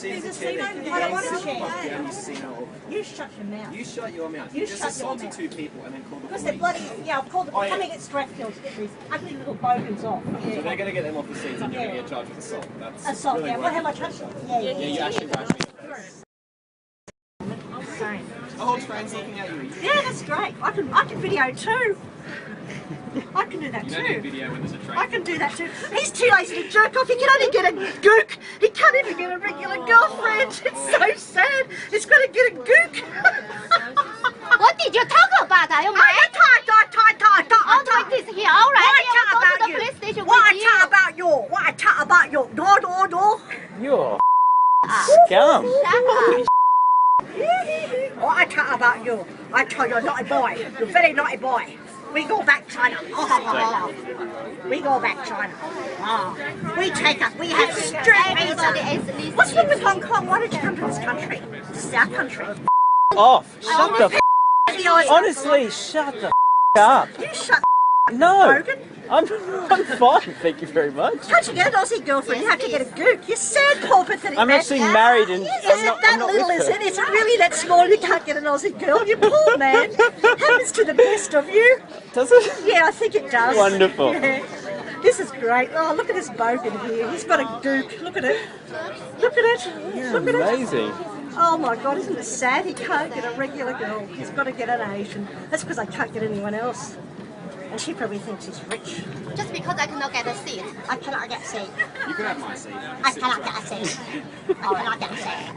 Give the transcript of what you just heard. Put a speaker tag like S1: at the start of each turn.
S1: There's a casino. I don't want to share. You shut your mouth.
S2: You shut your mouth.
S1: You
S2: just
S1: shut your
S2: assaulted
S1: mouth.
S2: 2 people and then called the
S1: Because
S2: police.
S1: they're bloody, yeah, I've called them. Come and get strap pills, get these ugly little bogans off. Yeah.
S2: So they're going to get them off the seats and you're going to get charged with assault. That's
S1: assault,
S2: really
S1: yeah. What have I touched? Yeah,
S2: you actually crashed me.
S1: Same.
S2: The whole train's looking at you.
S1: Yeah, that's great. I can video too. I can do that
S2: You
S1: too.
S2: don't do video when there's a train.
S1: I can do that too. He's too lazy to jerk off. He can only get a gook. He can't even get a regular girlfriend. It's so sad. He's got to get a gook.
S3: What did you talk about? Are you mad?
S1: I
S3: talk this here. All right.
S1: What
S3: I
S1: I
S3: will
S1: talk
S3: go to the
S1: about
S3: police
S1: you?
S3: station
S1: What
S3: with
S1: I
S3: you.
S1: talk about you? What I talk about you? No.
S4: You're scum.
S1: What I talk about you? I tell you, you're a naughty boy. You're a very naughty boy. We go back China. We go back China. We have strict visas. What's wrong with Hong Kong? Why did you come to this country? This is our country.
S4: Off. Shut the honestly, shut the up.
S1: You shut
S4: No.
S1: Logan.
S4: I'm fine, thank you very much.
S1: Can't you get an Aussie girlfriend? You have to get a gook. You're sad, poor pathetic
S4: I'm
S1: man.
S4: actually married and
S1: Is
S4: I'm
S1: it
S4: not,
S1: that
S4: I'm not
S1: little,
S4: with
S1: is
S4: her.
S1: it? Is it really that small you can't get an Aussie girl? You poor man. Happens to the best of you.
S4: Does it?
S1: Yeah, I think it does.
S4: Wonderful.
S1: Yeah. This is great. Oh, look at this bogan here. He's got a gook. Look at it. Look at it.
S4: Yeah,
S1: Look at it.
S4: amazing.
S1: Oh my God, isn't it sad? He can't get a regular girl. He's got to get an Asian. That's because I can't get anyone else. And she probably thinks he's rich.
S3: Just because I cannot get a seat.
S1: I cannot get a seat.
S2: You can have my seat.
S1: I cannot get a seat. I cannot get a seat.